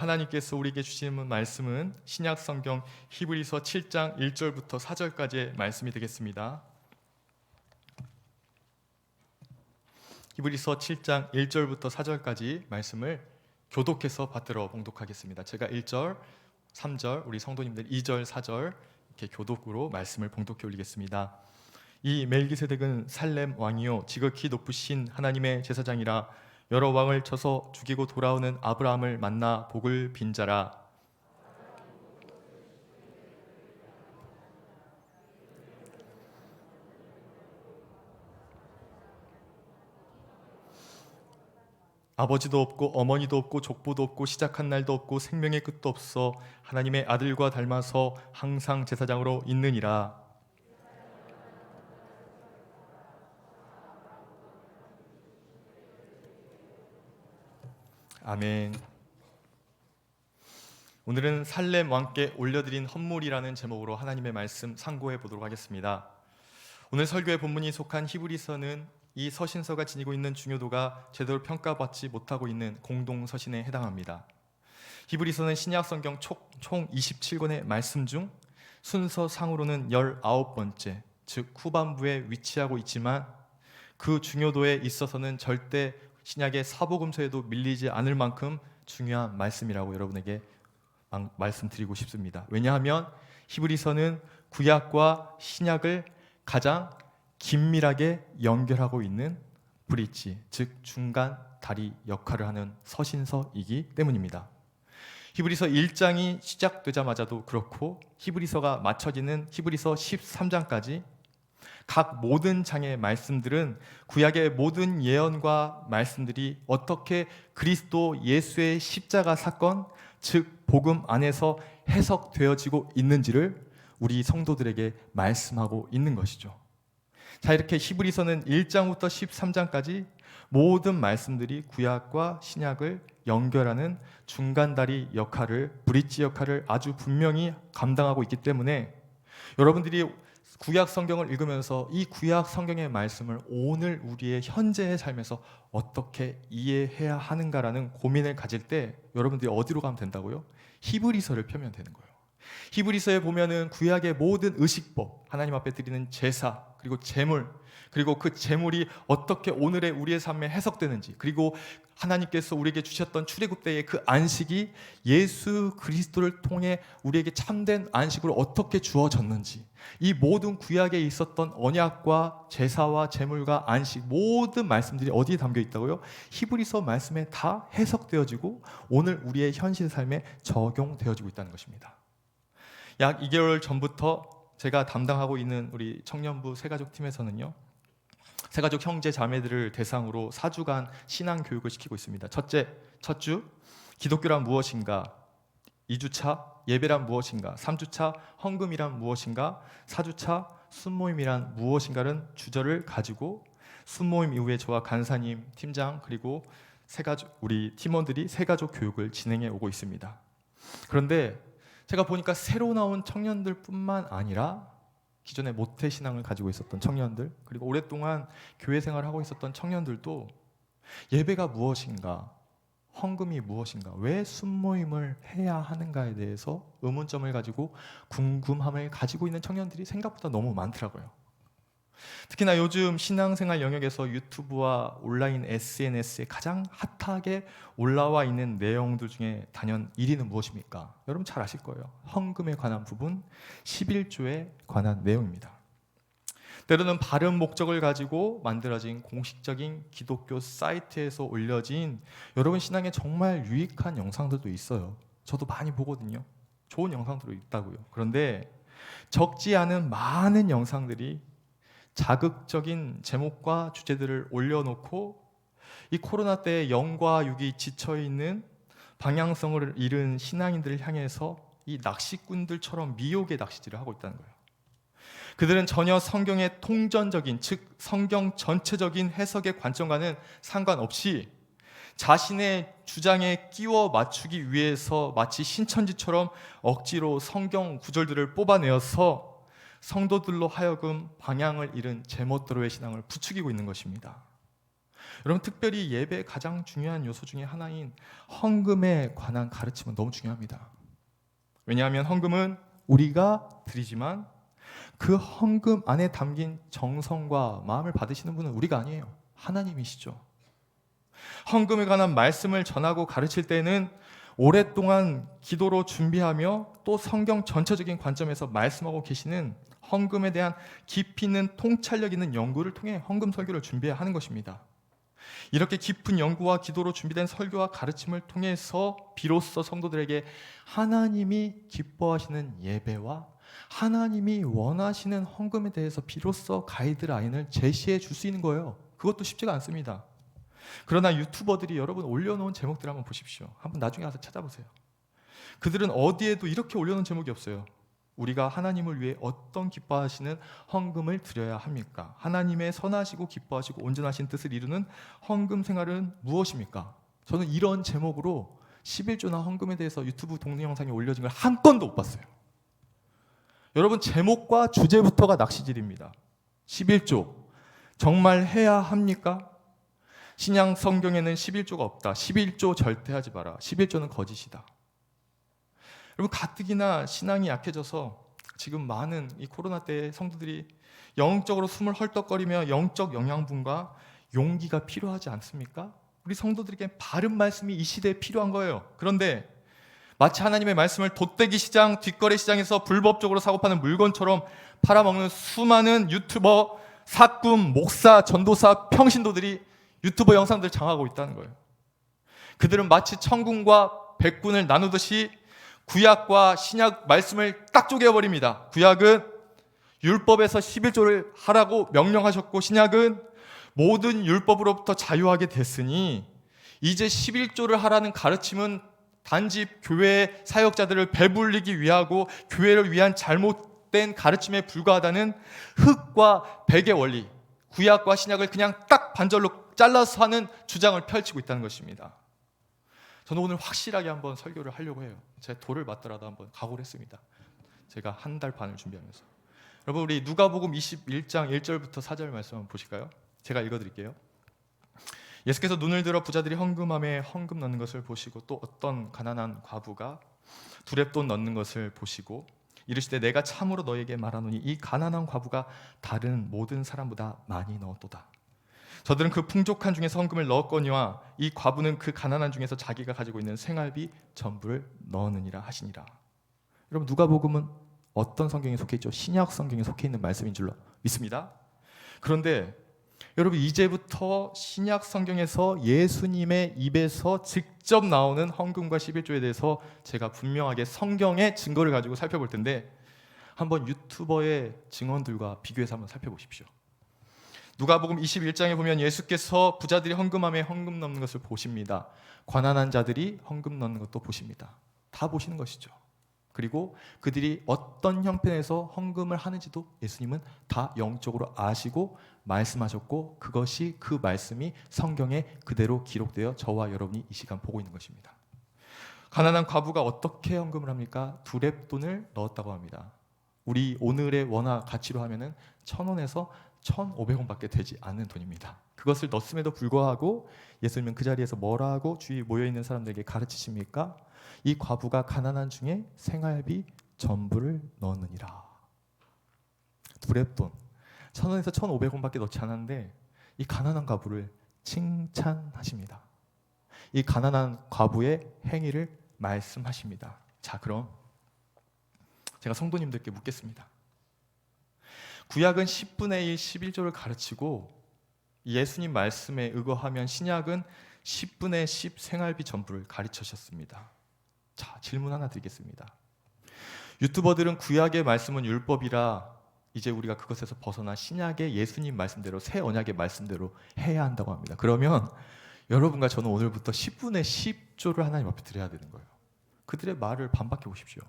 하나님께서 우리에게 주시는 말씀은 신약 성경 히브리서 7장 1절부터 4절까지의 말씀이 되겠습니다. 히브리서 7장 1절부터 4절까지 말씀을 교독해서 받들어 봉독하겠습니다. 제가 1절, 3절, 우리 성도님들 2절, 4절 이렇게 교독으로 말씀을 봉독해 올리겠습니다. 이 멜기세덱은 살렘 왕이요 지극히 높으신 하나님의 제사장이라 여러 왕을 쳐서 죽이고 돌아오는 아브라함을 만나 복을 빈 자라. 아버지도 없고 어머니도 없고 족보도 없고 시작한 날도 없고 생명의 끝도 없어 하나님의 아들과 닮아서 항상 제사장으로 있느니라. 아멘. 오늘은 살렘 왕께 올려드린 헌물이라는 제목으로 하나님의 말씀 상고해 보도록 하겠습니다. 오늘 설교의 본문이 속한 히브리서는 이 서신서가 지니고 있는 중요도가 제대로 평가받지 못하고 있는 공동 서신에 해당합니다. 히브리서는 신약 성경 총 27권의 말씀 중 순서상으로는 19번째, 즉 후반부에 위치하고 있지만 그 중요도에 있어서는 절대 신약의 사복음서에도 밀리지 않을 만큼 중요한 말씀이라고 여러분에게 말씀드리고 싶습니다. 왜냐하면 히브리서는 구약과 신약을 가장 긴밀하게 연결하고 있는 브릿지, 즉 중간 다리 역할을 하는 서신서이기 때문입니다. 히브리서 1장이 시작되자마자도 그렇고 히브리서가 마쳐지는 히브리서 13장까지 각 모든 장의 말씀들은 구약의 모든 예언과 말씀들이 어떻게 그리스도 예수의 십자가 사건, 즉 복음 안에서 해석되어지고 있는지를 우리 성도들에게 말씀하고 있는 것이죠. 자, 이렇게 히브리서는 1장부터 13장까지 모든 말씀들이 구약과 신약을 연결하는 중간다리 역할을, 브릿지 역할을 아주 분명히 감당하고 있기 때문에 여러분들이 구약 성경을 읽으면서 이 구약 성경의 말씀을 오늘 우리의 현재의 삶에서 어떻게 이해해야 하는가라는 고민을 가질 때 여러분들이 어디로 가면 된다고요? 히브리서를 펴면 되는 거예요. 히브리서에 보면은 구약의 모든 의식법, 하나님 앞에 드리는 제사, 그리고 제물, 그리고 그 제물이 어떻게 오늘의 우리의 삶에 해석되는지, 그리고 하나님께서 우리에게 주셨던 출애굽 때의 그 안식이 예수 그리스도를 통해 우리에게 참된 안식으로 어떻게 주어졌는지, 이 모든 구약에 있었던 언약과 제사와 제물과 안식 모든 말씀들이 어디에 담겨 있다고요? 히브리서 말씀에 다 해석되어지고 오늘 우리의 현실 삶에 적용되어지고 있다는 것입니다. 약 2개월 전부터 제가 담당하고 있는 우리 청년부 새가족 팀에서는요, 새가족 형제 자매들을 대상으로 4주간 신앙 교육을 시키고 있습니다. 첫 주 기독교란 무엇인가, 2주차 예배란 무엇인가, 3주차 헌금이란 무엇인가, 4주차 순모임이란 무엇인가라는 주제를 가지고 순모임 이후에 저와 간사님, 팀장 그리고 새가족 우리 팀원들이 새가족 교육을 진행해 오고 있습니다. 그런데 제가 보니까 새로 나온 청년들뿐만 아니라 기존에 모태신앙을 가지고 있었던 청년들, 그리고 오랫동안 교회 생활을 하고 있었던 청년들도 예배가 무엇인가, 헌금이 무엇인가, 왜 순모임을 해야 하는가에 대해서 의문점을 가지고 궁금함을 가지고 있는 청년들이 생각보다 너무 많더라고요. 특히나 요즘 신앙생활 영역에서 유튜브와 온라인 SNS에 가장 핫하게 올라와 있는 내용들 중에 단연 1위는 무엇입니까? 여러분 잘 아실 거예요. 헌금에 관한 부분, 11조에 관한 내용입니다. 때로는 바른 목적을 가지고 만들어진 공식적인 기독교 사이트에서 올려진 여러분 신앙에 정말 유익한 영상들도 있어요. 저도 많이 보거든요. 좋은 영상들도 있다고요. 그런데 적지 않은 많은 영상들이 자극적인 제목과 주제들을 올려놓고 이 코로나 때의 영과 육이 지쳐있는 방향성을 잃은 신앙인들을 향해서 이 낚시꾼들처럼 미혹의 낚시질을 하고 있다는 거예요. 그들은 전혀 성경의 통전적인, 즉 성경 전체적인 해석의 관점과는 상관없이 자신의 주장에 끼워 맞추기 위해서 마치 신천지처럼 억지로 성경 구절들을 뽑아내어서 성도들로 하여금 방향을 잃은 제멋대로의 신앙을 부추기고 있는 것입니다. 여러분, 특별히 예배의 가장 중요한 요소 중에 하나인 헌금에 관한 가르침은 너무 중요합니다. 왜냐하면 헌금은 우리가 드리지만 그 헌금 안에 담긴 정성과 마음을 받으시는 분은 우리가 아니에요. 하나님이시죠. 헌금에 관한 말씀을 전하고 가르칠 때는 오랫동안 기도로 준비하며 또 성경 전체적인 관점에서 말씀하고 계시는 헌금에 대한 깊이 있는 통찰력 있는 연구를 통해 헌금 설교를 준비해야 하는 것입니다. 이렇게 깊은 연구와 기도로 준비된 설교와 가르침을 통해서 비로소 성도들에게 하나님이 기뻐하시는 예배와 하나님이 원하시는 헌금에 대해서 비로소 가이드라인을 제시해 줄 수 있는 거예요. 그것도 쉽지가 않습니다. 그러나 유튜버들이 여러분 올려놓은 제목들 한번 보십시오. 한번 나중에 가서 찾아보세요. 그들은 어디에도 이렇게 올려놓은 제목이 없어요. 우리가 하나님을 위해 어떤 기뻐하시는 헌금을 드려야 합니까? 하나님의 선하시고 기뻐하시고 온전하신 뜻을 이루는 헌금 생활은 무엇입니까? 저는 이런 제목으로 11조나 헌금에 대해서 유튜브 동영 영상에 올려진 걸 한 건도 못 봤어요. 여러분, 제목과 주제부터가 낚시질입니다. 11조 정말 해야 합니까? 신약 성경에는 11조가 없다. 11조 절대 하지 마라. 11조는 거짓이다. 여러분, 가뜩이나 신앙이 약해져서 지금 많은 이 코로나 때 성도들이 영적으로 숨을 헐떡거리며 영적 영양분과 용기가 필요하지 않습니까? 우리 성도들에게 바른 말씀이 이 시대에 필요한 거예요. 그런데 마치 하나님의 말씀을 돗대기 시장, 뒷거래 시장에서 불법적으로 사고 파는 물건처럼 팔아먹는 수많은 유튜버, 사꾼, 목사, 전도사, 평신도들이 유튜버 영상들 장하고 있다는 거예요. 그들은 마치 천군과 백군을 나누듯이 구약과 신약 말씀을 딱 쪼개버립니다. 구약은 율법에서 11조를 하라고 명령하셨고, 신약은 모든 율법으로부터 자유하게 됐으니 이제 11조를 하라는 가르침은 단지 교회의 사역자들을 배불리기 위하고 교회를 위한 잘못된 가르침에 불과하다는 흙과 백의 원리, 구약과 신약을 그냥 딱 반절로 잘라서 하는 주장을 펼치고 있다는 것입니다. 저는 오늘 확실하게 한번 설교를 하려고 해요. 제 돌을 맞더라도 한번 각오를 했습니다. 제가 한 달 반을 준비하면서. 여러분, 우리 누가복음 21장 1절부터 4절 말씀 한번 보실까요? 제가 읽어드릴게요. 예수께서 눈을 들어 부자들이 헌금함에 헌금 넣는 것을 보시고 또 어떤 가난한 과부가 두렙돈 넣는 것을 보시고 이르시되 내가 참으로 너에게 말하노니 이 가난한 과부가 다른 모든 사람보다 많이 넣었도다. 저들은 그 풍족한 중에서 헌금을 넣었거니와 이 과부는 그 가난한 중에서 자기가 가지고 있는 생활비 전부를 넣었느니라 하시니라. 여러분, 누가복음은 어떤 성경에 속해 있죠? 신약 성경에 속해 있는 말씀인 줄로 믿습니다. 그런데 여러분, 이제부터 신약 성경에서 예수님의 입에서 직접 나오는 헌금과 11조에 대해서 제가 분명하게 성경의 증거를 가지고 살펴볼 텐데 한번 유튜버의 증언들과 비교해서 한번 살펴보십시오. 누가복음 21장에 보면 예수께서 부자들이 헌금함에 헌금 넣는 것을 보십니다. 가난한 자들이 헌금 넣는 것도 보십니다. 다 보시는 것이죠. 그리고 그들이 어떤 형편에서 헌금을 하는지도 예수님은 다 영적으로 아시고 말씀하셨고 그것이 그 말씀이 성경에 그대로 기록되어 저와 여러분이 이 시간 보고 있는 것입니다. 가난한 과부가 어떻게 헌금을 합니까? 두렙돈을 넣었다고 합니다. 우리 오늘의 원화 가치로 하면은 1,000원에서 1,500원밖에 되지 않는 돈입니다. 그것을 넣었음에도 불구하고 예수님은 그 자리에서 뭐라고 주위 모여있는 사람들에게 가르치십니까? 이 과부가 가난한 중에 생활비 전부를 넣었느니라. 두렙돈 1,000원에서 1,500원밖에 넣지 않았는데 이 가난한 과부를 칭찬하십니다. 이 가난한 과부의 행위를 말씀하십니다. 자, 그럼 제가 성도님들께 묻겠습니다. 구약은 10분의 1, 11조를 가르치고 예수님 말씀에 의거하면 신약은 10분의 10 생활비 전부를 가르치셨습니다. 자, 질문 하나 드리겠습니다. 유튜버들은 구약의 말씀은 율법이라 이제 우리가 그것에서 벗어나 신약의 예수님 말씀대로 새 언약의 말씀대로 해야 한다고 합니다. 그러면 여러분과 저는 오늘부터 10분의 10조를 하나님 앞에 드려야 되는 거예요. 그들의 말을 반박해 보십시오.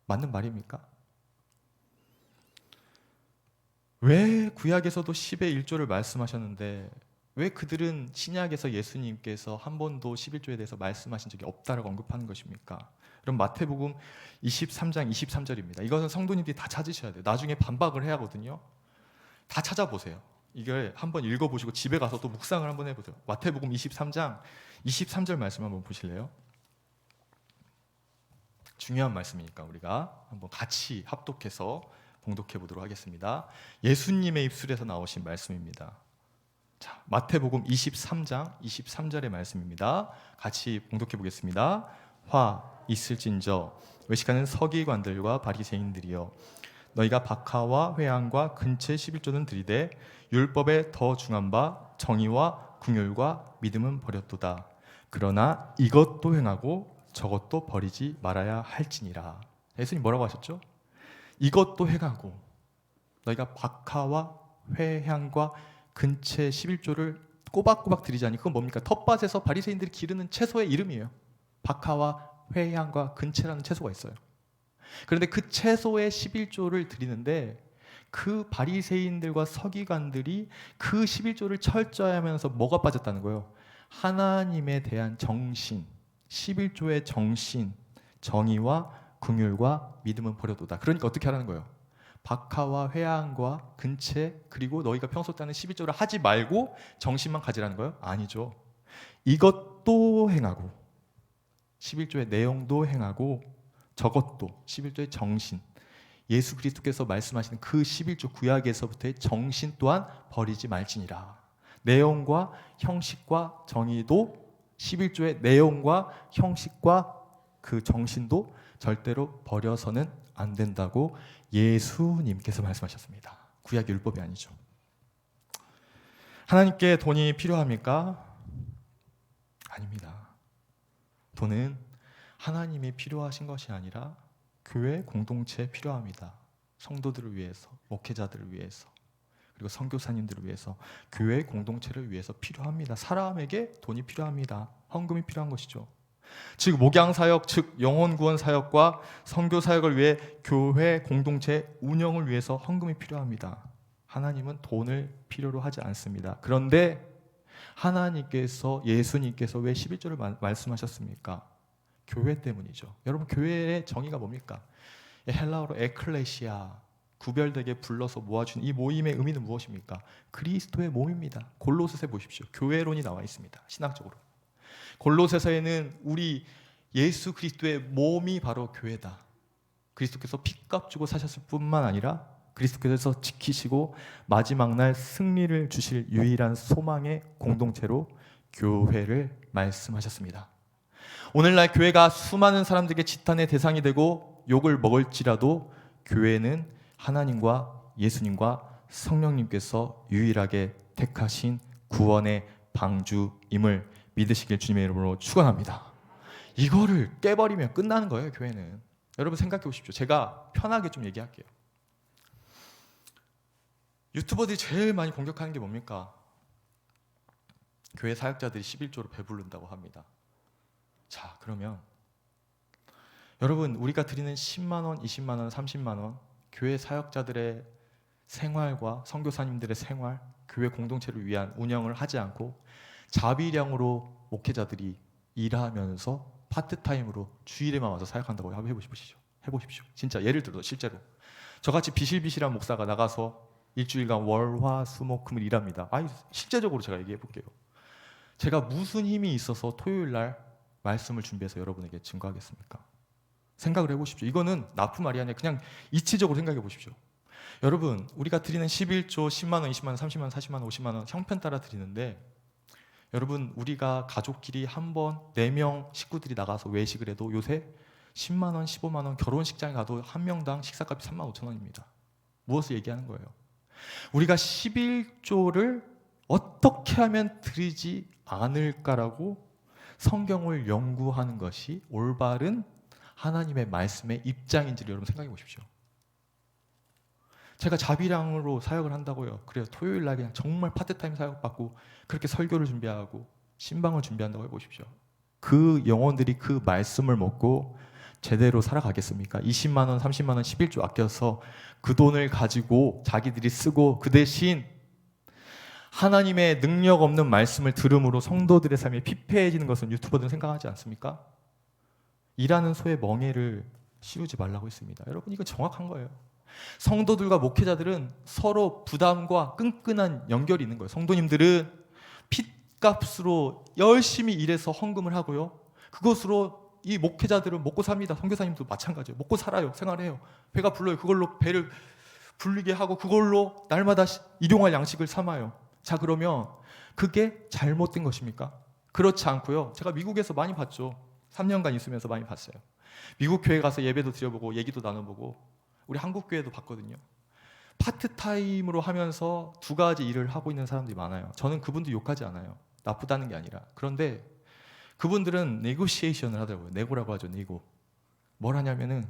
맞는 말입니까? 왜 구약에서도 10의 1조를 말씀하셨는데 왜 그들은 신약에서 예수님께서 한 번도 11조에 대해서 말씀하신 적이 없다라고 언급하는 것입니까? 그럼 마태복음 23장 23절입니다. 이것은 성도님들이 다 찾으셔야 돼요. 나중에 반박을 해야 하거든요. 다 찾아보세요. 이걸 한번 읽어보시고 집에 가서 또 묵상을 한번 해보세요. 마태복음 23장 23절 말씀 한번 보실래요? 중요한 말씀이니까 우리가 한번 같이 합독해서 봉독해 보도록 하겠습니다. 예수님의 입술에서 나오신 말씀입니다. 자, 마태복음 23장 23절의 말씀입니다. 같이 봉독해 보겠습니다. 화 있을진저 외식하는 서기관들과 바리새인들이여, 너희가 박하와 회향과 근체 11조는 들이되 율법에 더 중한 바 정의와 긍휼과 믿음은 버렸도다. 그러나 이것도 행하고 저것도 버리지 말아야 할지니라. 예수님 뭐라고 하셨죠? 이것도 행하고, 너희가 박하와 회향과 근체 11조를 꼬박꼬박 드리자니, 그건 뭡니까? 텃밭에서 바리새인들이 기르는 채소의 이름이에요. 박하와 회향과 근체라는 채소가 있어요. 그런데 그 채소의 11조를 드리는데 그 바리새인들과 서기관들이 그 11조를 철저히 하면서 뭐가 빠졌다는 거예요? 하나님에 대한 정신, 11조의 정신, 정의와 긍휼과 믿음은 버려도다. 그러니까 어떻게 하라는 거예요? 박하와 회향과 근체, 그리고 너희가 평소 때는 11조를 하지 말고 정신만 가지라는 거예요? 아니죠. 이것도 행하고 11조의 내용도 행하고 저것도 11조의 정신, 예수 그리스도께서 말씀하시는 그 11조 구약에서부터의 정신 또한 버리지 말지니라. 내용과 형식과 정의도, 11조의 내용과 형식과 그 정신도 절대로 버려서는 안 된다고 예수님께서 말씀하셨습니다. 구약의 율법이 아니죠. 하나님께 돈이 필요합니까? 아닙니다. 돈은 하나님이 필요하신 것이 아니라 교회 공동체에 필요합니다. 성도들을 위해서, 목회자들을 위해서, 그리고 선교사님들을 위해서, 교회 공동체를 위해서 필요합니다. 사람에게 돈이 필요합니다. 헌금이 필요한 것이죠. 즉 목양사역, 즉 영혼구원 사역과 선교사역을 위해 교회 공동체 운영을 위해서 헌금이 필요합니다. 하나님은 돈을 필요로 하지 않습니다. 그런데 하나님께서, 예수님께서 왜 11조를 말씀하셨습니까? 교회 때문이죠. 여러분, 교회의 정의가 뭡니까? 헬라어로 에클레시아, 구별되게 불러서 모아준 이 모임의 의미는 무엇입니까? 그리스도의 몸입니다. 골로새서 보십시오. 교회론이 나와 있습니다. 신학적으로. 골로새서에는 우리 예수 그리스도의 몸이 바로 교회다. 그리스도께서 피값 주고 사셨을 뿐만 아니라 그리스도께서 지키시고 마지막 날 승리를 주실 유일한 소망의 공동체로 교회를 말씀하셨습니다. 오늘날 교회가 수많은 사람들에게 지탄의 대상이 되고 욕을 먹을지라도 교회는 하나님과 예수님과 성령님께서 유일하게 택하신 구원의 방주임을 믿으시길 주님의 이름으로 축원합니다. 이거를 깨버리면 끝나는 거예요, 교회는. 여러분 생각해 보십시오. 제가 편하게 좀 얘기할게요. 유튜버들이 제일 많이 공격하는 게 뭡니까? 교회 사역자들이 11조로 배부른다고 합니다. 자, 그러면 여러분, 우리가 드리는 10만 원, 20만 원, 30만 원, 교회 사역자들의 생활과 선교사님들의 생활, 교회 공동체를 위한 운영을 하지 않고 자비량으로 목회자들이 일하면서 파트타임으로 주일에만 와서 사역한다고 해보십시오. 진짜 예를 들어 실제로 저같이 비실비실한 목사가 나가서 일주일간 월, 화, 수, 목, 금을 일합니다. 아니, 실제적으로 제가 얘기해 볼게요. 제가 무슨 힘이 있어서 토요일 날 말씀을 준비해서 여러분에게 증거하겠습니까? 생각을 해보십시오. 이거는 나쁜 말이 아니라 그냥 이치적으로 생각해 보십시오. 여러분, 우리가 드리는 11조, 10만 원, 20만 원, 30만 원, 40만 원, 50만 원 형편 따라 드리는데, 여러분, 우리가 가족끼리 한 번 4명 식구들이 나가서 외식을 해도 요새 10만 원, 15만 원, 결혼식장에 가도 한 명당 식사값이 3만 5천 원입니다. 무엇을 얘기하는 거예요? 우리가 11조를 어떻게 하면 드리지 않을까라고 성경을 연구하는 것이 올바른 하나님의 말씀의 입장인지를 여러분 생각해 보십시오. 제가 자비량으로 사역을 한다고요. 그래요. 토요일 날 그냥 정말 파트타임 사역 받고 그렇게 설교를 준비하고 신방을 준비한다고 해보십시오. 그 영혼들이 그 말씀을 먹고 제대로 살아가겠습니까? 20만 원, 30만 원, 11조 아껴서 그 돈을 가지고 자기들이 쓰고 그 대신 하나님의 능력 없는 말씀을 들음으로 성도들의 삶이 피폐해지는 것은 유튜버들은 생각하지 않습니까? 일하는 소의 멍에를 씌우지 말라고 했습니다. 여러분, 이건 정확한 거예요. 성도들과 목회자들은 서로 부담과 끈끈한 연결이 있는 거예요. 성도님들은 핏값으로 열심히 일해서 헌금을 하고요. 그것으로 이 목회자들은 먹고 삽니다. 선교사님도 마찬가지예요. 먹고 살아요. 생활해요. 배가 불러요. 그걸로 배를 불리게 하고 그걸로 날마다 일용할 양식을 삼아요. 자, 그러면 그게 잘못된 것입니까? 그렇지 않고요. 제가 미국에서 많이 봤죠. 3년간 있으면서 많이 봤어요. 미국 교회 가서 예배도 드려보고 얘기도 나눠보고 우리 한국 교회도 봤거든요. 파트타임으로 하면서 두 가지 일을 하고 있는 사람들이 많아요. 저는 그분들 욕하지 않아요. 나쁘다는 게 아니라. 그런데 그분들은 네고시에이션을 하더라고요. 네고라고 하죠. 네고. 뭘 하냐면은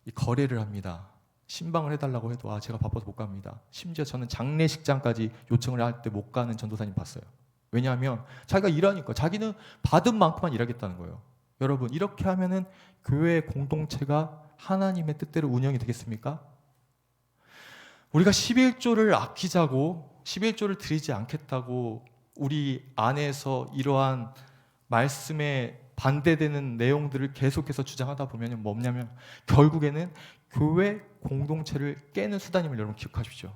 이 거래를 합니다. 신방을 해달라고 해도 제가 바빠서 못 갑니다. 심지어 저는 장례식장까지 요청을 할 때 못 가는 전도사님 봤어요. 왜냐하면 자기가 일하니까 자기는 받은 만큼만 일하겠다는 거예요. 여러분, 이렇게 하면은 교회 공동체가 하나님의 뜻대로 운영이 되겠습니까? 우리가 11조를 아끼자고 11조를 드리지 않겠다고 우리 안에서 이러한 말씀에 반대되는 내용들을 계속해서 주장하다 보면 뭐냐면 결국에는 교회 공동체를 깨는 수단임을 여러분 기억하십시오.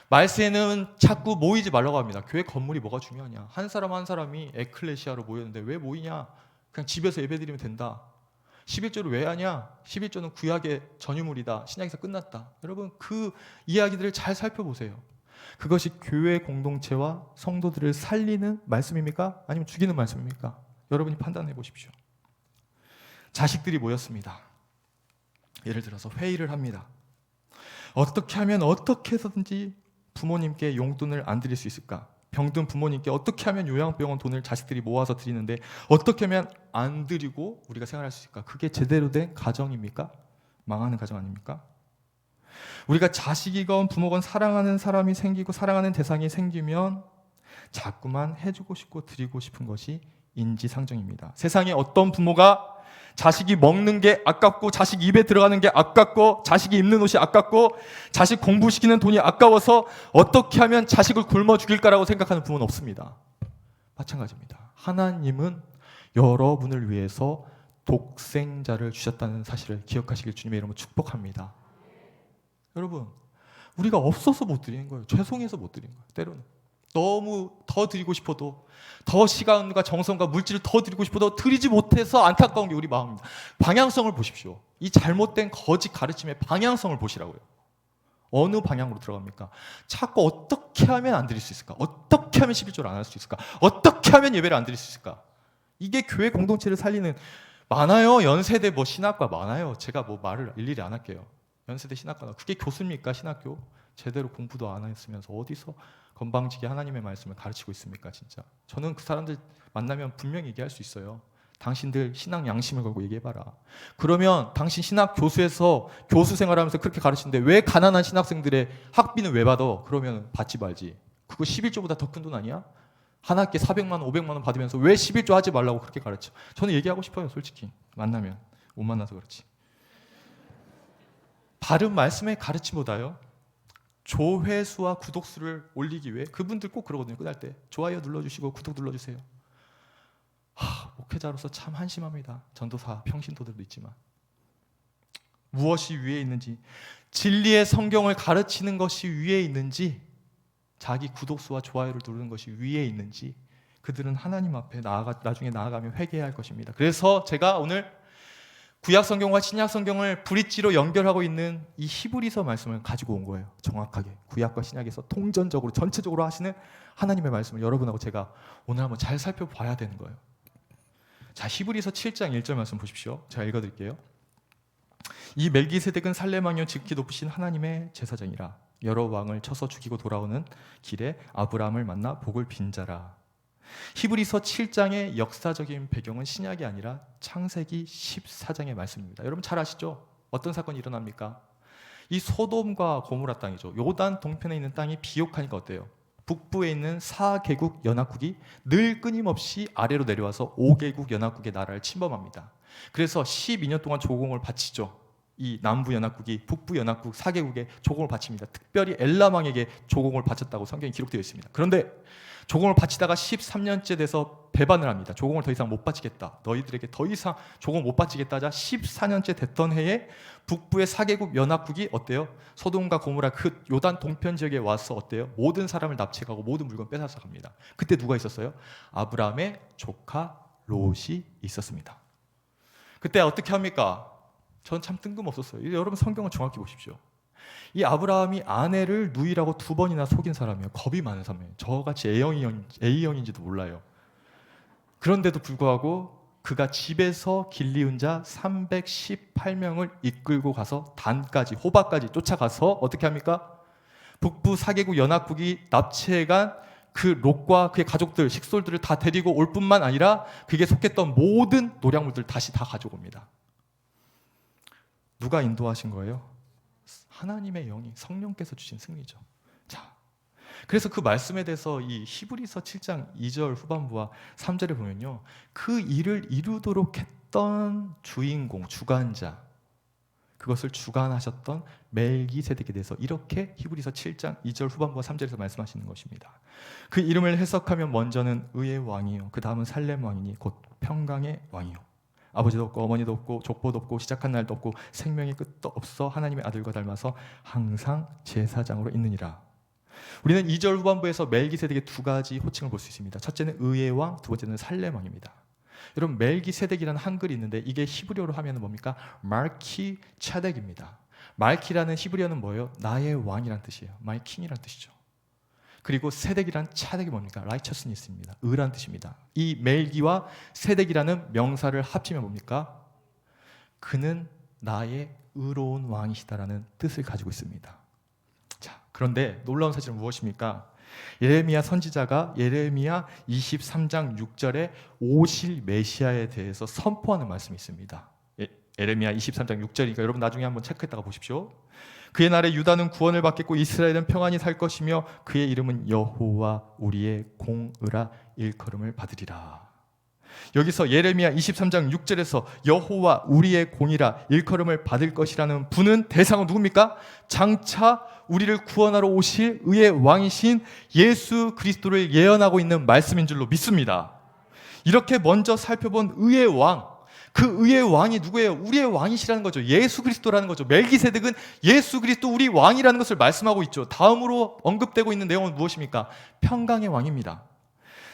말세는 자꾸 모이지 말라고 합니다. 교회 건물이 뭐가 중요하냐. 한 사람 한 사람이 에클레시아로 모였는데 왜 모이냐. 그냥 집에서 예배드리면 된다. 11조를 왜 하냐? 11조는 구약의 전유물이다. 신약에서 끝났다. 여러분 그 이야기들을 잘 살펴보세요. 그것이 교회 공동체와 성도들을 살리는 말씀입니까? 아니면 죽이는 말씀입니까? 여러분이 판단해 보십시오. 자식들이 모였습니다. 예를 들어서 회의를 합니다. 어떻게 하면 어떻게 해서든지 부모님께 용돈을 안 드릴 수 있을까? 병든 부모님께 어떻게 하면 요양병원 돈을 자식들이 모아서 드리는데 어떻게 하면 안 드리고 우리가 생활할 수 있을까? 그게 제대로 된 가정입니까? 망하는 가정 아닙니까? 우리가 자식이건 부모건 사랑하는 사람이 생기고 사랑하는 대상이 생기면 자꾸만 해주고 싶고 드리고 싶은 것이 인지상정입니다. 세상에 어떤 부모가 자식이 먹는 게 아깝고 자식 입에 들어가는 게 아깝고 자식이 입는 옷이 아깝고 자식 공부시키는 돈이 아까워서 어떻게 하면 자식을 굶어 죽일까라고 생각하는 부모는 없습니다. 마찬가지입니다. 하나님은 여러분을 위해서 독생자를 주셨다는 사실을 기억하시길 주님의 이름으로 축복합니다. 여러분, 우리가 없어서 못 드리는 거예요. 죄송해서 못 드리는 거예요. 때로는 너무 더 드리고 싶어도 더 시간과 정성과 물질을 더 드리고 싶어도 드리지 못해서 안타까운 게 우리 마음입니다. 방향성을 보십시오. 이 잘못된 거짓 가르침의 방향성을 보시라고요. 어느 방향으로 들어갑니까? 자꾸 어떻게 하면 안 드릴 수 있을까? 어떻게 하면 11조를 안 할 수 있을까? 어떻게 하면 예배를 안 드릴 수 있을까? 이게 교회 공동체를 살리는 많아요. 연세대 신학과 많아요. 제가 말을 일일이 안 할게요. 연세대 신학과 그게 교수입니까? 신학교 제대로 공부도 안 했으면서 어디서 건방지게 하나님의 말씀을 가르치고 있습니까? 진짜 저는 그 사람들 만나면 분명히 얘기할 수 있어요. 당신들 신학 양심을 걸고 얘기해봐라. 그러면 당신 신학 교수에서 교수 생활하면서 그렇게 가르치는데 왜 가난한 신학생들의 학비는 왜 받아? 그러면 받지 말지. 그거 11조보다 더 큰 돈 아니야? 한 학기에 400만 원, 500만 원 받으면서 왜 11조 하지 말라고 그렇게 가르쳐? 저는 얘기하고 싶어요. 솔직히 만나면 못 만나서 그렇지. 바른 말씀의 가르침보다요. 조회수와 구독수를 올리기 위해 그분들 꼭 그러거든요. 끝날 때 좋아요 눌러주시고 구독 눌러주세요. 목회자로서 참 한심합니다. 전도사 평신도들도 있지만 무엇이 위에 있는지 진리의 성경을 가르치는 것이 위에 있는지 자기 구독수와 좋아요를 누르는 것이 위에 있는지 그들은 하나님 앞에 나중에 나아가면 회개해야 할 것입니다. 그래서 제가 오늘 구약 성경과 신약 성경을 브릿지로 연결하고 있는 이 히브리서 말씀을 가지고 온 거예요. 정확하게 구약과 신약에서 통전적으로 전체적으로 하시는 하나님의 말씀을 여러분하고 제가 오늘 한번 잘 살펴봐야 되는 거예요. 자, 히브리서 7장 1절 말씀 보십시오. 제가 읽어드릴게요. 이 멜기세덱은 살렘 왕이요 지극히 높으신 하나님의 제사장이라 여러 왕을 쳐서 죽이고 돌아오는 길에 아브라함을 만나 복을 빈 자라. 히브리서 7장의 역사적인 배경은 신약이 아니라 창세기 14장의 말씀입니다. 여러분 잘 아시죠? 어떤 사건이 일어납니까? 이 소돔과 고모라 땅이죠. 요단 동편에 있는 땅이 비옥하니까 어때요? 북부에 있는 4개국 연합국이 늘 끊임없이 아래로 내려와서 5개국 연합국의 나라를 침범합니다. 그래서 12년 동안 조공을 바치죠. 이 남부 연합국이 북부 연합국 4개국에 조공을 바칩니다. 특별히 엘람 왕에게 조공을 바쳤다고 성경에 기록되어 있습니다. 그런데 조공을 바치다가 13년째 돼서 배반을 합니다. 조공을 더 이상 못 바치겠다. 너희들에게 더 이상 조공을 못 바치겠다 하자 14년째 됐던 해에 북부의 4개국 연합국이 어때요? 소돔과 고모라 그 요단 동편 지역에 와서 어때요? 모든 사람을 납치하고 모든 물건 뺏어서 갑니다. 그때 누가 있었어요? 아브라함의 조카 롯이 있었습니다. 그때 어떻게 합니까? 전 참 뜬금없었어요. 여러분 성경을 정확히 보십시오. 이 아브라함이 아내를 누이라고 2번이나 속인 사람이에요. 겁이 많은 사람이에요. 저같이 A형인지도 몰라요. 그런데도 불구하고 그가 집에서 길리운 자 318명을 이끌고 가서 단까지 호박까지 쫓아가서 어떻게 합니까? 북부 4개국 연합국이 납치해간 그 롯과 그의 가족들, 식솔들을 다 데리고 올 뿐만 아니라 그게 속했던 모든 노략물들 다시 다 가져옵니다. 누가 인도하신 거예요? 하나님의 영이 성령께서 주신 승리죠. 자, 그래서 그 말씀에 대해서 이 히브리서 7장 2절 후반부와 3절에 보면요, 그 일을 이루도록 했던 주인공, 주관자, 그것을 주관하셨던 멜기세덱에 대해서 이렇게 히브리서 7장 2절 후반부와 3절에서 말씀하시는 것입니다. 그 이름을 해석하면 먼저는 의의 왕이요, 그 다음은 살렘 왕이니 곧 평강의 왕이요, 아버지도 없고 어머니도 없고 족보도 없고 시작한 날도 없고 생명의 끝도 없어 하나님의 아들과 닮아서 항상 제사장으로 있느니라. 우리는 2절 후반부에서 멜기세덱의 2가지 호칭을 볼 수 있습니다. 첫째는 의의 왕, 두 번째는 살렘 왕입니다. 여러분, 멜기세덱이라는 한글이 있는데 이게 히브리어로 하면 뭡니까? 말키 차덱입니다. 말키라는 히브리어는 뭐예요? 나의 왕이란 뜻이에요. My king이란 뜻이죠. 그리고 세덱이란 차덱이 뭡니까? righteousness입니다. 의란 뜻입니다. 이 멜기와 세덱이라는 명사를 합치면 뭡니까? 그는 나의 의로운 왕이시다라는 뜻을 가지고 있습니다. 자, 그런데 놀라운 사실은 무엇입니까? 예레미야 선지자가 예레미야 23장 6절에 오실 메시아에 대해서 선포하는 말씀이 있습니다. 예레미야 23장 6절이니까 여러분 나중에 한번 체크했다가 보십시오. 그의 날에 유다는 구원을 받겠고 이스라엘은 평안히 살 것이며 그의 이름은 여호와 우리의 공의라 일컬음을 받으리라. 여기서 예레미야 23장 6절에서 여호와 우리의 공의라 일컬음을 받을 것이라는 분은 대상은 누굽니까? 장차 우리를 구원하러 오실 의의 왕이신 예수 그리스도를 예언하고 있는 말씀인 줄로 믿습니다. 이렇게 먼저 살펴본 의의 왕, 그 의의 왕이 누구예요? 우리의 왕이시라는 거죠. 예수 그리스도라는 거죠. 멜기세덱은 예수 그리스도 우리 왕이라는 것을 말씀하고 있죠. 다음으로 언급되고 있는 내용은 무엇입니까? 평강의 왕입니다.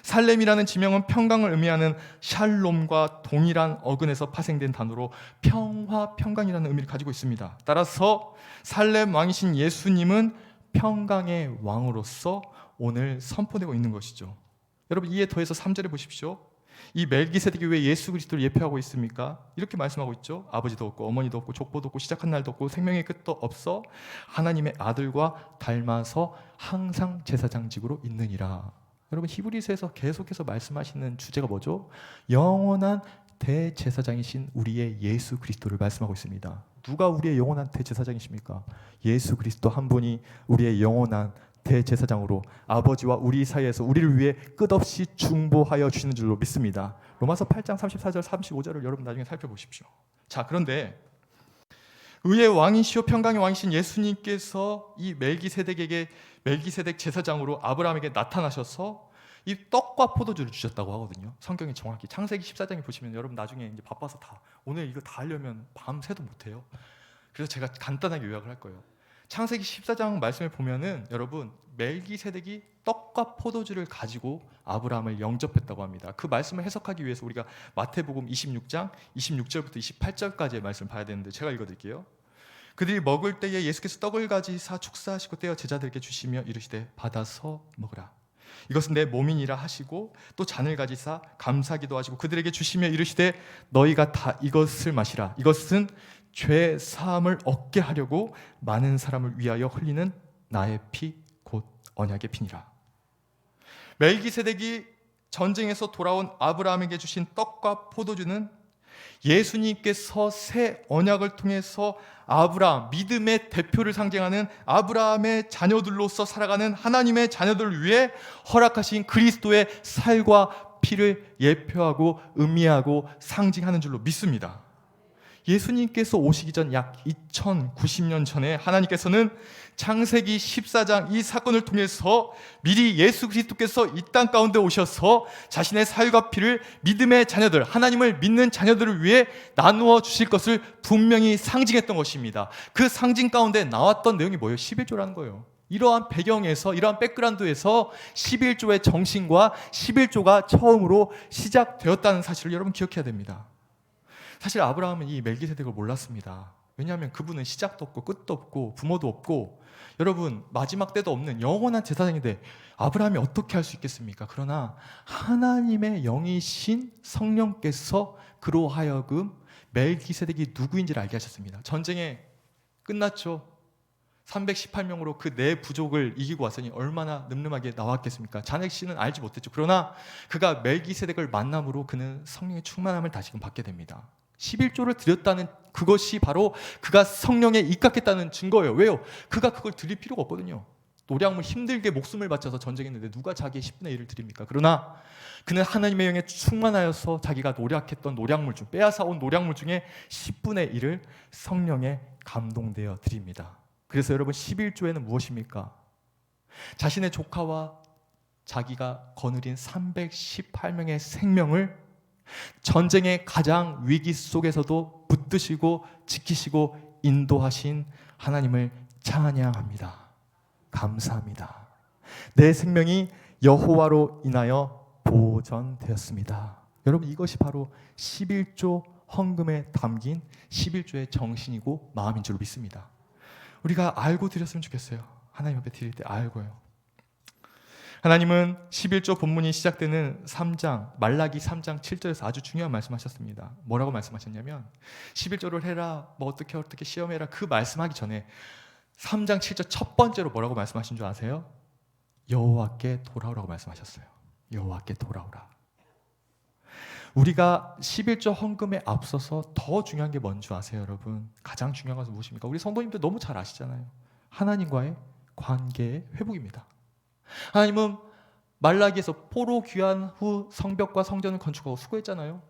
살렘이라는 지명은 평강을 의미하는 샬롬과 동일한 어근에서 파생된 단어로 평화, 평강이라는 의미를 가지고 있습니다. 따라서 살렘 왕이신 예수님은 평강의 왕으로서 오늘 선포되고 있는 것이죠. 여러분, 이에 더해서 3절에 보십시오. 이 멜기세덱이 왜 예수 그리스도를 예표하고 있습니까? 이렇게 말씀하고 있죠. 아버지도 없고 어머니도 없고 족보도 없고 시작한 날도 없고 생명의 끝도 없어 하나님의 아들과 닮아서 항상 제사장직으로 있느니라. 여러분, 히브리서에서 계속해서 말씀하시는 주제가 뭐죠? 영원한 대제사장이신 우리의 예수 그리스도를 말씀하고 있습니다. 누가 우리의 영원한 대제사장이십니까? 예수 그리스도 한 분이 우리의 영원한 대제사장으로 아버지와 우리 사이에서 우리를 위해 끝없이 중보하여 주시는 줄로 믿습니다. 로마서 8장 34절 35절을 여러분 나중에 살펴보십시오. 자, 그런데 의의 왕이시오 평강의 왕이신 예수님께서 이 멜기세덱 제사장으로 아브라함에게 나타나셔서 이 떡과 포도주를 주셨다고 하거든요. 성경이 정확히 창세기 14장에 보시면 여러분 나중에 이제 바빠서 다 오늘 이거 다 하려면 밤새도 못해요. 그래서 제가 간단하게 요약을 할 거예요. 창세기 14장 말씀을 보면은 여러분 멜기세덱이 떡과 포도주를 가지고 아브라함을 영접했다고 합니다. 그 말씀을 해석하기 위해서 우리가 마태복음 26장 26절부터 28절까지의 말씀을 봐야 되는데 제가 읽어드릴게요. 그들이 먹을 때에 예수께서 떡을 가지사 축사하시고 떼어 제자들에게 주시며 이르시되 받아서 먹으라. 이것은 내 몸이니라 하시고 또 잔을 가지사 감사기도 하시고 그들에게 주시며 이르시되 너희가 다 이것을 마시라. 이것은 죄 사함을 얻게 하려고 많은 사람을 위하여 흘리는 나의 피 곧 언약의 피니라. 멜기세덱이 전쟁에서 돌아온 아브라함에게 주신 떡과 포도주는 예수님께서 새 언약을 통해서 아브라함, 믿음의 대표를 상징하는 아브라함의 자녀들로서 살아가는 하나님의 자녀들을 위해 허락하신 그리스도의 살과 피를 예표하고 의미하고 상징하는 줄로 믿습니다. 예수님께서 오시기 전 약 2090년 전에 하나님께서는 창세기 14장 이 사건을 통해서 미리 예수 그리스도께서 이 땅 가운데 오셔서 자신의 살과 피를 믿음의 자녀들, 하나님을 믿는 자녀들을 위해 나누어 주실 것을 분명히 상징했던 것입니다. 그 상징 가운데 나왔던 내용이 뭐예요? 11조라는 거예요. 이러한 배경에서, 이러한 백그라운드에서 11조의 정신과 11조가 처음으로 시작되었다는 사실을 여러분 기억해야 됩니다. 사실 아브라함은 이 멜기세덱을 몰랐습니다. 왜냐하면 그분은 시작도 없고 끝도 없고 부모도 없고 여러분 마지막 때도 없는 영원한 제사장인데 아브라함이 어떻게 할 수 있겠습니까? 그러나 하나님의 영이신 성령께서 그로 하여금 멜기세덱이 누구인지를 알게 하셨습니다. 전쟁에 끝났죠. 318명으로 그 네 부족을 이기고 왔으니 얼마나 늠름하게 나왔겠습니까? 자넥씨는 알지 못했죠. 그러나 그가 멜기세덱을 만남으로 그는 성령의 충만함을 다시금 받게 됩니다. 11조를 드렸다는 그것이 바로 그가 성령에 입각했다는 증거예요. 왜요? 그가 그걸 드릴 필요가 없거든요. 노량물 힘들게 목숨을 바쳐서 전쟁했는데 누가 자기의 10분의 1을 드립니까? 그러나 그는 하나님의 영에 충만하여서 자기가 노력했던 노량물 중 빼앗아온 노량물 중에 10분의 1을 성령에 감동되어 드립니다. 그래서 여러분 11조에는 무엇입니까? 자신의 조카와 자기가 거느린 318명의 생명을 전쟁의 가장 위기 속에서도 붙드시고 지키시고 인도하신 하나님을 찬양합니다. 감사합니다. 내 생명이 여호와로 인하여 보전되었습니다. 여러분 이것이 바로 11조 헌금에 담긴 11조의 정신이고 마음인 줄 믿습니다. 우리가 알고 드렸으면 좋겠어요. 하나님 앞에 드릴 때 알고요. 하나님은 11조 본문이 시작되는 3장 말라기 3장 7절에서 아주 중요한 말씀하셨습니다. 뭐라고 말씀하셨냐면 11조를 해라, 뭐 어떻게 시험해라 그 말씀하기 전에 3장 7절 첫 번째로 뭐라고 말씀하신 줄 아세요? 여호와께 돌아오라고 말씀하셨어요. 여호와께 돌아오라. 우리가 11조 헌금에 앞서서 더 중요한 게 뭔지 아세요, 여러분? 가장 중요한 것은 무엇입니까? 우리 성도님들 너무 잘 아시잖아요. 하나님과의 관계의 회복입니다. 하나님은 말라기에서 포로 귀환 후 성벽과 성전을 건축하고 수고했잖아요.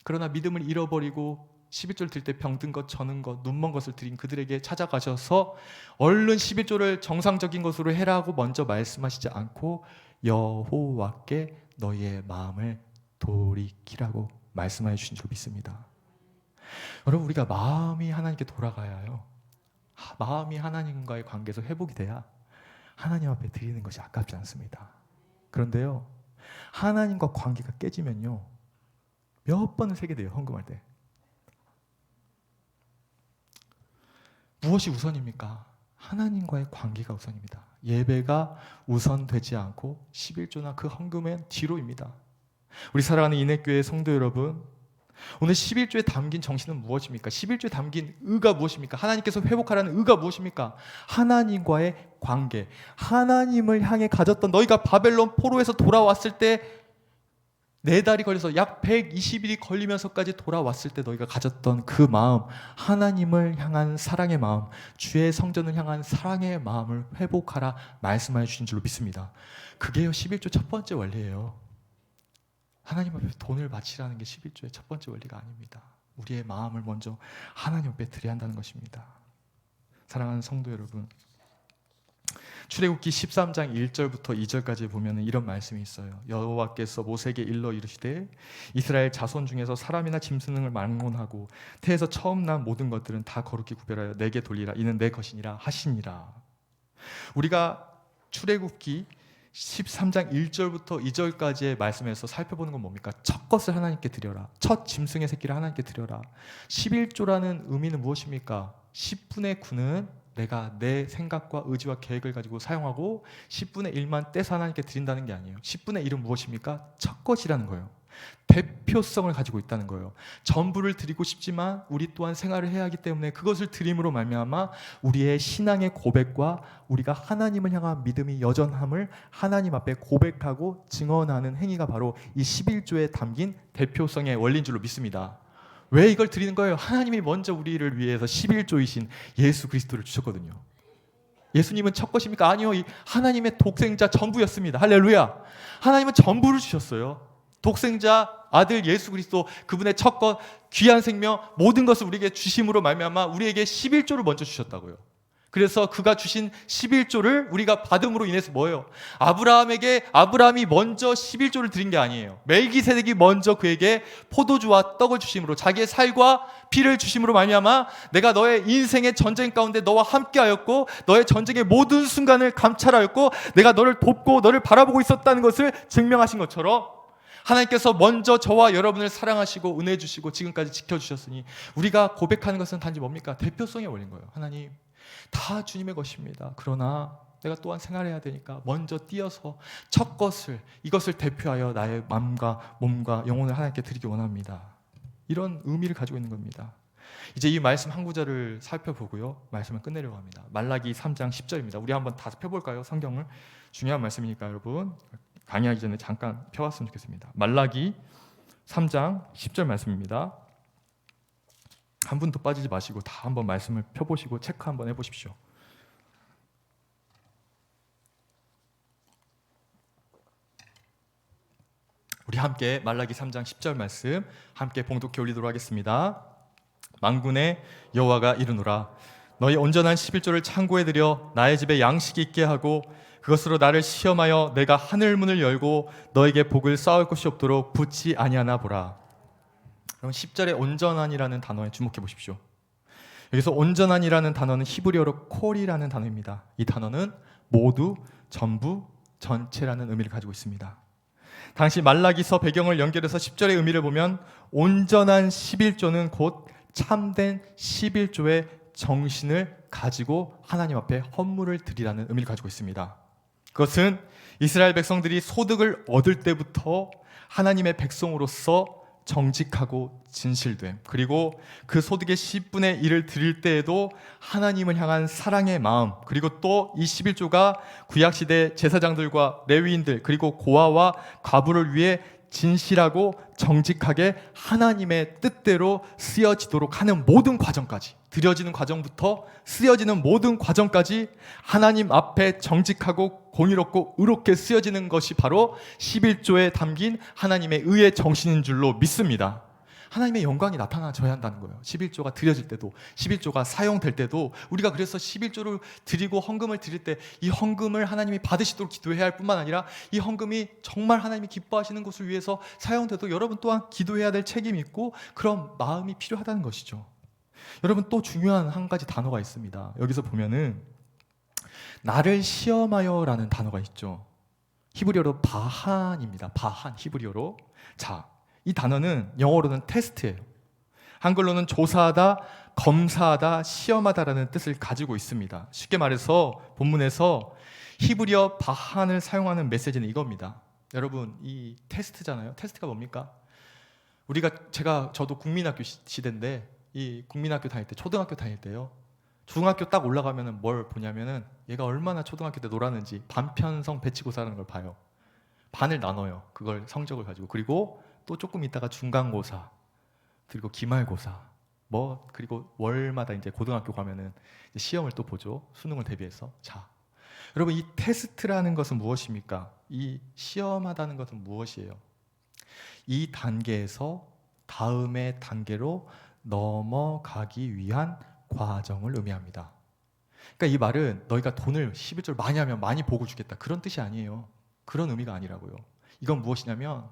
그러나 믿음을 잃어버리고 11조를 드릴 때 병든 것, 저는 것, 눈먼 것을 드린 그들에게 찾아가셔서 얼른 11조를 정상적인 것으로 해라고 먼저 말씀하시지 않고 여호와께 너희의 마음을 돌이키라고 말씀해 주신 줄 믿습니다. 여러분 우리가 마음이 하나님께 돌아가야 해요. 마음이 하나님과의 관계에서 회복이 돼야 하나님 앞에 드리는 것이 아깝지 않습니다. 그런데요 하나님과 관계가 깨지면요 몇 번을 세게 돼요. 헌금할 때 무엇이 우선입니까? 하나님과의 관계가 우선입니다. 예배가 우선되지 않고 11조나 그 헌금은 뒤로입니다. 우리 사랑하는 인해교회 성도 여러분, 오늘 11조에 담긴 정신은 무엇입니까? 11조에 담긴 의가 무엇입니까? 하나님께서 회복하라는 의가 무엇입니까? 하나님과의 관계, 하나님을 향해 가졌던 너희가 바벨론 포로에서 돌아왔을 때 4달이 걸려서 약 120일이 걸리면서까지 돌아왔을 때 너희가 가졌던 그 마음, 하나님을 향한 사랑의 마음, 주의 성전을 향한 사랑의 마음을 회복하라 말씀하여 주신 줄로 믿습니다. 그게요 11조 첫 번째 원리예요. 하나님 앞에 돈을 바치라는 게 11조의 첫 번째 원리가 아닙니다. 우리의 마음을 먼저 하나님 앞에 드려야 한다는 것입니다. 사랑하는 성도 여러분, 출애굽기 13장 1절부터 2절까지 보면 이런 말씀이 있어요. 여호와께서 모세에게 일러 이르시되 이스라엘 자손 중에서 사람이나 짐승을 망론하고 태에서 처음 난 모든 것들은 다 거룩히 구별하여 내게 돌리라. 이는 내 것이니라 하시니라. 우리가 출애굽기 13장 1절부터 2절까지의 말씀에서 살펴보는 건 뭡니까? 첫 것을 하나님께 드려라. 첫 짐승의 새끼를 하나님께 드려라. 11조라는 의미는 무엇입니까? 10분의 9는 내가 내 생각과 의지와 계획을 가지고 사용하고 10분의 1만 떼서 하나님께 드린다는 게 아니에요. 10분의 1은 무엇입니까? 첫 것이라는 거예요. 대표성을 가지고 있다는 거예요. 전부를 드리고 싶지만 우리 또한 생활을 해야 하기 때문에 그것을 드림으로 말미암아 우리의 신앙의 고백과 우리가 하나님을 향한 믿음이 여전함을 하나님 앞에 고백하고 증언하는 행위가 바로 이 11조에 담긴 대표성의 원리인 줄로 믿습니다. 왜 이걸 드리는 거예요? 하나님이 먼저 우리를 위해서 11조이신 예수 그리스도를 주셨거든요. 예수님은 첫 것입니까? 아니요. 이 하나님의 독생자 전부였습니다. 할렐루야. 하나님은 전부를 주셨어요. 독생자 아들 예수 그리스도 그분의 첫것 귀한 생명 모든 것을 우리에게 주심으로 말미암아 우리에게 11조를 먼저 주셨다고요. 그래서 그가 주신 11조를 우리가 받음으로 인해서 뭐예요? 아브라함이 먼저 11조를 드린 게 아니에요. 멜기세덱이 먼저 그에게 포도주와 떡을 주심으로 자기의 살과 피를 주심으로 말미암아 내가 너의 인생의 전쟁 가운데 너와 함께하였고 너의 전쟁의 모든 순간을 감찰하였고 내가 너를 돕고 너를 바라보고 있었다는 것을 증명하신 것처럼 하나님께서 먼저 저와 여러분을 사랑하시고 은혜 주시고 지금까지 지켜주셨으니 우리가 고백하는 것은 단지 뭡니까? 대표성에 올린 거예요. 하나님 다 주님의 것입니다. 그러나 내가 또한 생활해야 되니까 먼저 뛰어서 첫 것을 이것을 대표하여 나의 마음과 몸과 영혼을 하나님께 드리기 원합니다. 이런 의미를 가지고 있는 겁니다. 이제 이 말씀 한 구절을 살펴보고요. 말씀을 끝내려고 합니다. 말라기 3장 10절입니다. 우리 한번 다 펴볼까요? 성경을. 중요한 말씀이니까 여러분 강의하기 전에 잠깐 펴봤으면 좋겠습니다. 말라기 3장 10절 말씀입니다. 한 분도 빠지지 마시고 다 한번 말씀을 펴보시고 체크 한번 해보십시오. 우리 함께 말라기 3장 10절 말씀 함께 봉독해 올리도록 하겠습니다. 만군의 여호와가 이르노라 너희 온전한 11조를 창고에 들여 나의 집에 양식이 있게 하고 그것으로 나를 시험하여 내가 하늘 문을 열고 너에게 복을 쌓을 것이 없도록 붙지 아니하나 보라. 그럼 10절에 온전한이라는 단어에 주목해 보십시오. 여기서 온전한이라는 단어는 히브리어로 콜이라는 단어입니다. 이 단어는 모두, 전부, 전체라는 의미를 가지고 있습니다. 당시 말라기서 배경을 연결해서 10절의 의미를 보면 온전한 11조는 곧 참된 11조의 정신을 가지고 하나님 앞에 헌물을 드리라는 의미를 가지고 있습니다. 그것은 이스라엘 백성들이 소득을 얻을 때부터 하나님의 백성으로서 정직하고 진실됨, 그리고 그 소득의 10분의 1을 드릴 때에도 하나님을 향한 사랑의 마음, 그리고 또 이 11조가 구약시대 제사장들과 레위인들 그리고 고아와 과부를 위해 진실하고 정직하게 하나님의 뜻대로 쓰여지도록 하는 모든 과정까지, 드려지는 과정부터 쓰여지는 모든 과정까지 하나님 앞에 정직하고 공의롭고 의롭게 쓰여지는 것이 바로 11조에 담긴 하나님의 의의 정신인 줄로 믿습니다. 하나님의 영광이 나타나져야 한다는 거예요. 11조가 드려질 때도, 11조가 사용될 때도 우리가 그래서 11조를 드리고 헌금을 드릴 때 이 헌금을 하나님이 받으시도록 기도해야 할 뿐만 아니라 이 헌금이 정말 하나님이 기뻐하시는 것을 위해서 사용돼도 여러분 또한 기도해야 될 책임이 있고 그런 마음이 필요하다는 것이죠. 여러분 또 중요한 한 가지 단어가 있습니다. 여기서 보면은 나를 시험하여 라는 단어가 있죠. 히브리어로 바한입니다. 바한, 히브리어로. 자, 이 단어는 영어로는 테스트예요. 한글로는 조사하다, 검사하다, 시험하다라는 뜻을 가지고 있습니다. 쉽게 말해서 본문에서 히브리어 바한을 사용하는 메시지는 이겁니다. 여러분, 이 테스트잖아요. 테스트가 뭡니까? 저도 국민학교 시대인데 이 국민학교 다닐 때, 초등학교 다닐 때요. 중학교 딱 올라가면은 뭘 보냐면은 얘가 얼마나 초등학교 때 놀았는지 반편성 배치고사라는 걸 봐요. 반을 나눠요. 그걸 성적을 가지고. 그리고 또 조금 있다가 중간고사, 그리고 기말고사, 그리고 월마다 이제 고등학교 가면은 이제 시험을 또 보죠. 수능을 대비해서. 자, 여러분 이 테스트라는 것은 무엇입니까? 이 시험하다는 것은 무엇이에요? 이 단계에서 다음의 단계로 넘어가기 위한 과정을 의미합니다. 그러니까 이 말은 너희가 돈을 11조를 많이 하면 많이 복을 주겠다 그런 뜻이 아니에요. 그런 의미가 아니라고요. 이건 무엇이냐면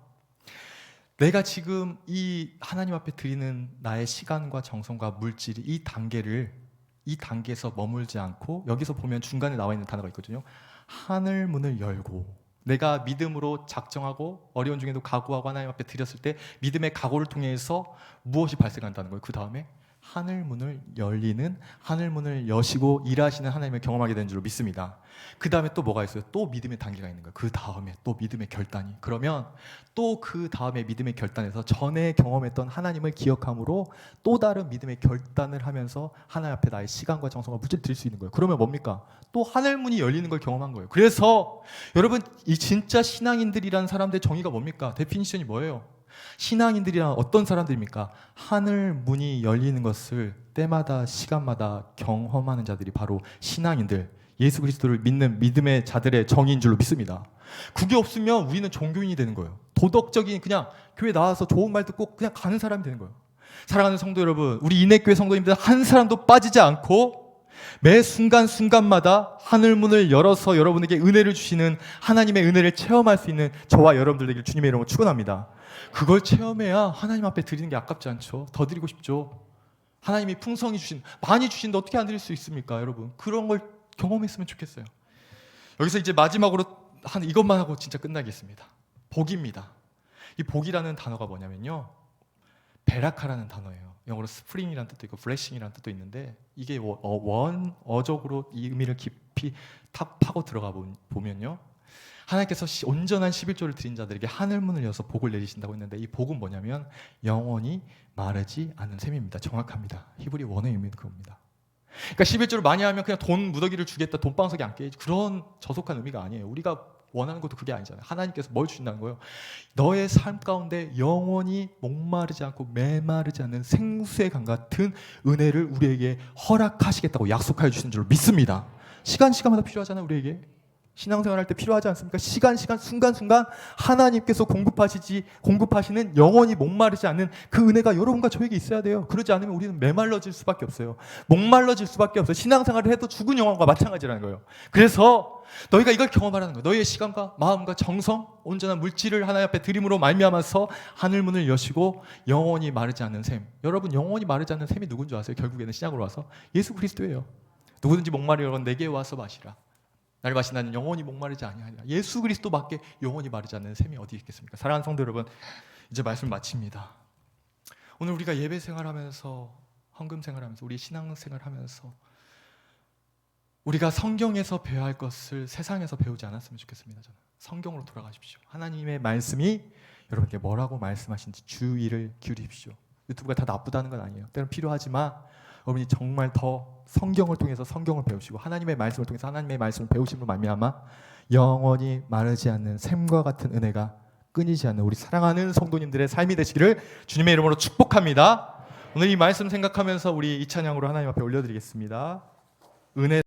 내가 지금 이 하나님 앞에 드리는 나의 시간과 정성과 물질이 이 단계에서 머물지 않고 여기서 보면 중간에 나와 있는 단어가 있거든요. 하늘 문을 열고 내가 믿음으로 작정하고 어려운 중에도 각오하고 하나님 앞에 드렸을 때 믿음의 각오를 통해서 무엇이 발생한다는 거예요. 그 다음에 하늘 문을 여시고 일하시는 하나님을 경험하게 된 줄로 믿습니다. 그 다음에 또 뭐가 있어요? 또 믿음의 단계가 있는 거예요. 그 다음에 또 믿음의 결단이. 그러면 또 그 다음에 믿음의 결단에서 전에 경험했던 하나님을 기억함으로 또 다른 믿음의 결단을 하면서 하나님 앞에 나의 시간과 정성과 물질을 드릴 수 있는 거예요. 그러면 뭡니까? 또 하늘 문이 열리는 걸 경험한 거예요. 그래서 여러분 이 진짜 신앙인들이라는 사람들의 정의가 뭡니까? 데피니션이 뭐예요? 신앙인들이란 어떤 사람들입니까? 하늘 문이 열리는 것을 때마다 시간마다 경험하는 자들이 바로 신앙인들, 예수 그리스도를 믿는 믿음의 자들의 정의인 줄로 믿습니다. 그게 없으면 우리는 종교인이 되는 거예요. 도덕적인 그냥 교회 나와서 좋은 말 듣고 그냥 가는 사람이 되는 거예요. 사랑하는 성도 여러분, 우리 인내교회 성도님들 한 사람도 빠지지 않고 매 순간순간마다 하늘문을 열어서 여러분에게 은혜를 주시는 하나님의 은혜를 체험할 수 있는 저와 여러분들 되기를 주님의 이름으로 축원합니다. 그걸 체험해야 하나님 앞에 드리는 게 아깝지 않죠. 더 드리고 싶죠. 하나님이 풍성히 많이 주시는데 어떻게 안 드릴 수 있습니까, 여러분? 그런 걸 경험했으면 좋겠어요. 여기서 이제 마지막으로 이것만 하고 진짜 끝나겠습니다. 복입니다. 이 복이라는 단어가 뭐냐면요, 베라카라는 단어예요. 영어로 스프링이라는 뜻도 있고 블레싱이라는 뜻도 있는데, 이게 원어적으로 이 의미를 깊이 파고 들어가 보면요, 하나님께서 온전한 11조를 드린 자들에게 하늘문을 열어서 복을 내리신다고 했는데, 이 복은 뭐냐면 영원히 마르지 않는 셈입니다. 정확합니다. 히브리 원어의 의미는 그겁니다. 그러니까 11조를 많이 하면 그냥 돈 무더기를 주겠다, 돈방석이 안 깨지, 그런 저속한 의미가 아니에요. 우리가 원하는 것도 그게 아니잖아요. 하나님께서 뭘 주신다는 거예요? 너의 삶 가운데 영원히 목마르지 않고 메마르지 않는 생수의 강 같은 은혜를 우리에게 허락하시겠다고 약속하여 주신 줄로 믿습니다. 시간마다 필요하잖아요. 우리에게 신앙생활할 때 필요하지 않습니까? 시간 순간순간 하나님께서 공급하시는 영원히 목마르지 않는 그 은혜가 여러분과 저에게 있어야 돼요. 그러지 않으면 우리는 메말라질 수밖에 없어요. 목말라질 수밖에 없어요. 신앙생활을 해도 죽은 영혼과 마찬가지라는 거예요. 그래서 너희가 이걸 경험하라는 거예요. 너희의 시간과 마음과 정성, 온전한 물질을 하나님 앞에 드림으로 말미암아서 하늘문을 여시고 영원히 마르지 않는 샘. 여러분, 영원히 마르지 않는 샘이 누군지 아세요? 결국에는 신약으로 와서 예수 그리스도예요. 누구든지 목마르건 내게 와서 마시라. 나를 마신 나는 영원히 목마르지 아니하리라. 예수 그리스도밖에 영원히 마르지 않는 셈이 어디 있겠습니까? 사랑하는 성도 여러분, 이제 말씀 마칩니다. 오늘 우리가 예배 생활하면서, 헌금 생활하면서, 우리 신앙 생활하면서 우리가 성경에서 배워야 할 것을 세상에서 배우지 않았으면 좋겠습니다. 저는 성경으로 돌아가십시오. 하나님의 말씀이 여러분께 뭐라고 말씀하신지 주의를 기울이십시오. 유튜브가 다 나쁘다는 건 아니에요. 때로는 필요하지만 여러분이 정말 더 성경을 통해서 성경을 배우시고 하나님의 말씀을 통해서 하나님의 말씀을 배우심으로 말미암아 영원히 마르지 않는 샘과 같은 은혜가 끊이지 않는 우리 사랑하는 성도님들의 삶이 되시기를 주님의 이름으로 축복합니다. 오늘 이 말씀 생각하면서 우리 이 찬양으로 하나님 앞에 올려드리겠습니다. 은혜